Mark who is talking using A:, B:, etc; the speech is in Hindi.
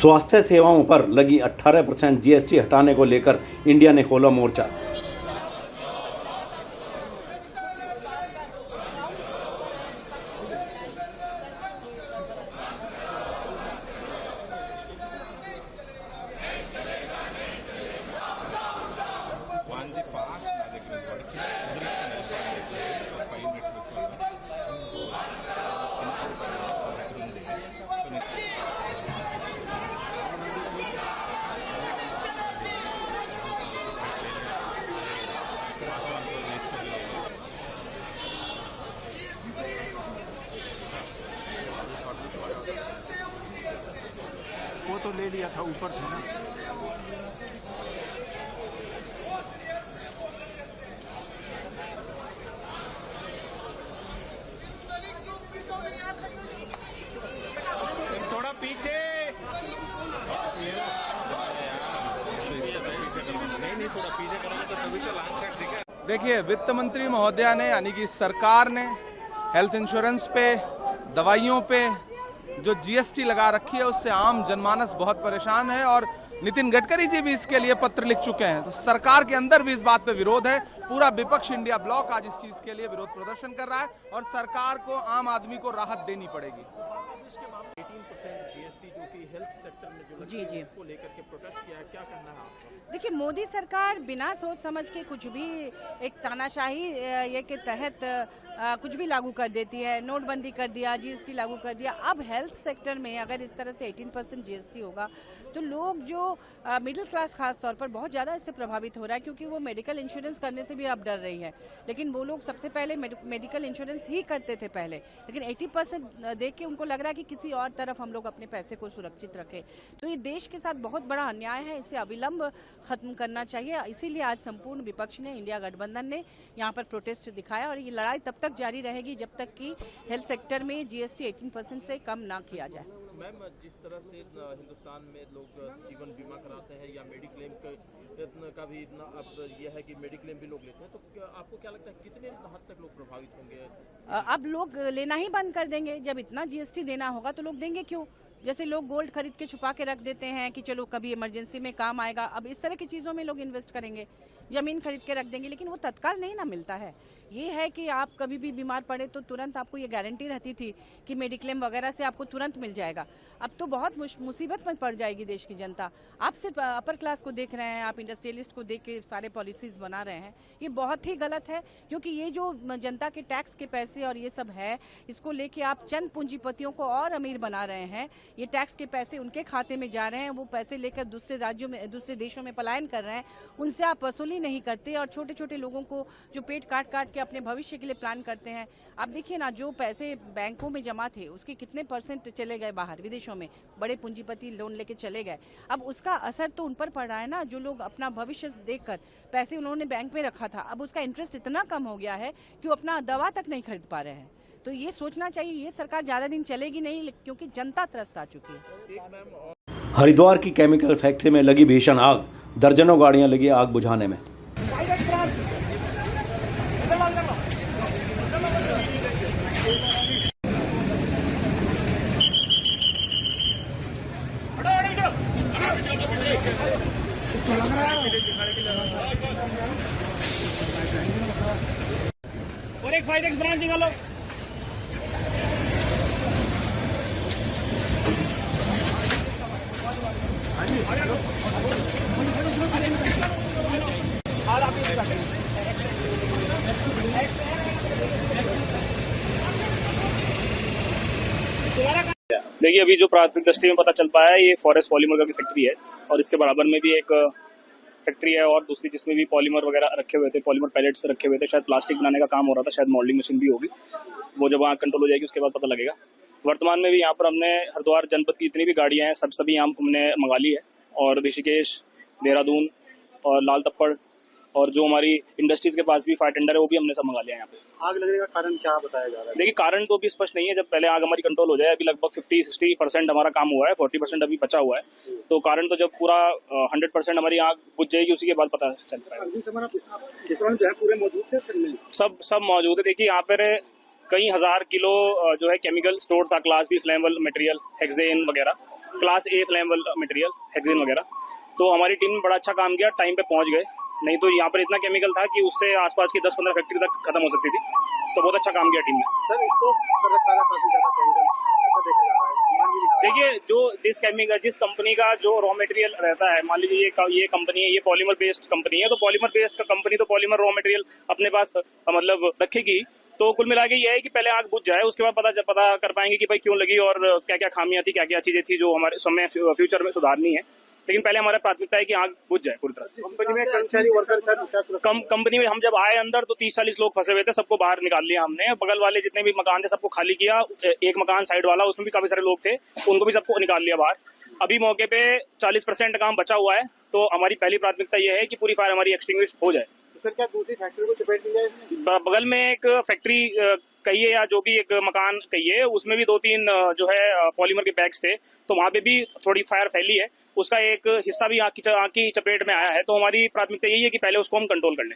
A: स्वास्थ्य सेवाओं पर लगी 18% जीएसटी हटाने को लेकर इंडिया ने खोला मोर्चा।
B: वो तो ले लिया था, ऊपर था ना। थोड़ा पीछे नहीं, थोड़ा पीछे करोगे तो तभी तो लॉन्ग शॉट दिखेगा।
C: देखिए, वित्त मंत्री महोदया ने यानी कि सरकार ने हेल्थ इंश्योरेंस पे, दवाइयों पे जो जीएसटी लगा रखी है उससे आम जनमानस बहुत परेशान है और नितिन गडकरी जी भी इसके लिए पत्र लिख चुके हैं। तो सरकार के अंदर भी इस बात पे विरोध है। पूरा विपक्ष इंडिया ब्लॉक आज इस चीज के लिए विरोध प्रदर्शन कर रहा है और सरकार को, आम आदमी को राहत देनी पड़ेगी।
B: 18% जीएसटी जो कि हेल्थ सेक्टर में जो लगी है, इसको लेकर के प्रोटेस्ट किया है, क्या करना है आपको?
D: देखिए, मोदी सरकार बिना सोच समझ के कुछ भी एक तानाशाही ये के तहत कुछ भी लागू कर देती है। नोटबंदी कर दिया, जीएसटी लागू कर दिया। अब हेल्थ सेक्टर में अगर इस तरह से 18% जीएसटी होगा तो लोग जो मिडिल क्लास खास तौर पर बहुत ज़्यादा इससे प्रभावित हो रहा है, क्योंकि वो मेडिकल इंश्योरेंस करने से भी अब डर रही है। लेकिन वो लोग सबसे पहले मेडिकल इंश्योरेंस ही करते थे पहले, लेकिन 80% देख के उनको लग रहा है कि किसी और तरफ हम लोग अपने पैसे को सुरक्षित रखें। तो ये देश के साथ बहुत बड़ा अन्याय है, इसे अविलंब खत्म करना चाहिए। इसीलिए आज संपूर्ण विपक्ष ने, इंडिया गठबंधन ने यहाँ पर प्रोटेस्ट दिखाया और ये लड़ाई तब तक जारी रहेगी जब तक कि हेल्थ सेक्टर में जीएसटी 18% से कम ना किया जाए।
B: मैम, जिस तरह से हिंदुस्तान में लोग जीवन बीमा कराते हैं या मेडिक्लेम का भी इतना अब यह है कि मेडिक्लेम भी लोग लेते हैं, तो आपको क्या लगता है कितने हद तक लोग प्रभावित होंगे?
D: अब लोग लेना ही बंद कर देंगे। जब इतना जीएसटी देना होगा तो लोग देंगे क्यों? जैसे लोग गोल्ड खरीद के छुपा के रख देते हैं कि चलो कभी इमरजेंसी में काम आएगा, अब इस तरह की चीज़ों में लोग इन्वेस्ट करेंगे। जमीन खरीद के रख देंगे, लेकिन वो तत्काल नहीं ना मिलता है। ये है कि आप कभी भी बीमार पड़े तो तुरंत आपको ये गारंटी रहती थी कि मेडिक्लेम वगैरह से आपको तुरंत मिल जाएगा। अब तो बहुत मुसीबत में पड़ जाएगी देश की जनता। आप सिर्फ अपर क्लास को देख रहे हैं, आप इंडस्ट्रियलिस्ट को देख के सारे पॉलिसीज बना रहे हैं। ये बहुत ही गलत है, क्योंकि ये जो जनता के टैक्स के पैसे और ये सब है, इसको लेके आप चंद पूंजीपतियों को और अमीर बना रहे हैं। ये टैक्स के पैसे उनके खाते में जा रहे हैं, वो पैसे लेकर दूसरे राज्यों में, दूसरे देशों में पलायन कर रहे हैं। उनसे आप वसूली नहीं करते और छोटे छोटे लोगों को जो पेट काट काट के अपने भविष्य के लिए प्लान करते हैं। आप देखिए ना, जो पैसे बैंकों में जमा थे उसके कितने % चले गए बाहर विदेशों में, बड़े पूंजीपति लोन लेके चले गए। अब उसका असर तो उन पर पड़ रहा है ना, जो लोग अपना भविष्य देखकर पैसे उन्होंने बैंक में रखा था, अब उसका इंटरेस्ट इतना कम हो गया है कि वो अपना दवा तक नहीं खरीद पा रहे हैं। तो ये सोचना चाहिए, ये सरकार ज्यादा दिन चलेगी नहीं, क्योंकि जनता त्रस्त आ चुकी है।
A: हरिद्वार की केमिकल फैक्ट्री में लगी भीषण आग, दर्जनों गाड़ियां लगी आग बुझाने में।
E: और एक 5X ब्रांच निकालो।
F: देखिए, अभी जो प्राथमिक दृष्टि में पता चल पाया है, ये फॉरेस्ट पॉलीमर की फैक्ट्री है और इसके बराबर में भी एक फैक्ट्री है और दूसरी जिसमें भी पॉलीमर वगैरह रखे हुए थे, पॉलीमर पैलेट्स रखे हुए थे। शायद प्लास्टिक बनाने का काम हो रहा था, शायद मॉडलिंग मशीन भी होगी। वो जब वहाँ कंट्रोल हो जाएगी उसके बाद पता लगेगा। वर्तमान में भी यहाँ पर हमने हरिद्वार जनपद की जितनी भी गाड़ियाँ हैं सभी यहाँ हमने मंगा ली है, और ऋषिकेश, देहरादून और लाल तप्पड़ और जो हमारी इंडस्ट्रीज के पास भी फायर टेंडर है वो भी हमने सब मंगा लिया है यहाँ पे।
G: आग लगने का कारण क्या बताया जा रहा है?
F: देखिए, कारण तो अभी स्पष्ट नहीं है। जब पहले आग हमारी कंट्रोल हो जाए, अभी लगभग 50-60% हमारा काम हुआ है, 40% अभी बचा हुआ है। तो कारण तो जब पूरा 100% हमारी आग बुझ जाएगी उसी के बाद पता चल पाएगा।
G: किसान जो है पूरे मौजूद थे सर में?
F: सब मौजूद है। देखिए, यहाँ पर कई हजार किलो जो है केमिकल स्टोर था, class B flammable material, hexane वगैरह, class A flammable material hexane वगैरह। तो हमारी टीम ने बड़ा अच्छा काम किया, टाइम पे पहुंच गए, नहीं तो यहाँ पर इतना केमिकल था कि उससे आसपास की 10-15 फैक्ट्री तक खत्म हो सकती थी। तो बहुत अच्छा काम किया टीम ने।
G: सर इसको कर रखा था काफी ज्यादा केमिकल ऐसा देखा जा रहा है, सामान भी निकाला।
F: देखिए जिस कंपनी का जो रॉ मटेरियल रहता है, मान लीजिए ये कंपनी है, ये पॉलीमर बेस्ड कंपनी है, तो पॉलीमर बेस्ड कंपनी तो पॉलीमर रॉ मटेरियल अपने पास मतलब रखेगी। तो कुल मिला के ये है कि पहले आग बुझ जाए, उसके बाद पता कर पाएंगे कि भाई क्यों लगी और क्या क्या खामियां थी, क्या क्या चीजें थी जो हमारे समय फ्यूचर में सुधारनी है। लेकिन पहले हमारा प्राथमिकता है कि आग बुझ जाए पूरी तरह से।
G: कंपनी में कर्मचारी वर्कर
F: कंपनी में हम जब आए अंदर तो 30-40 लोग फंसे हुए थे, सबको बाहर निकाल लिया हमने। बगल वाले जितने भी मकान थे सबको खाली किया। एक मकान साइड वाला, उसमें भी काफी सारे लोग थे, उनको भी सबको निकाल लिया बाहर। अभी मौके पे 40% काम बचा हुआ है। तो हमारी पहली प्राथमिकता यह है कि पूरी फायर हमारी एक्सटिंग्विश हो जाए।
G: सर क्या दूसरी फैक्ट्री को चपेट दी जाए?
F: बगल में एक फैक्ट्री कहिए या जो भी एक मकान कहिए, उसमें भी 2-3 जो है पॉलीमर के बैग्स थे, तो वहां पे भी थोड़ी फायर फैली है। उसका एक हिस्सा भी आग की चपेट में आया है। तो हमारी प्राथमिकता यही है कि पहले उसको हम कंट्रोल कर लें।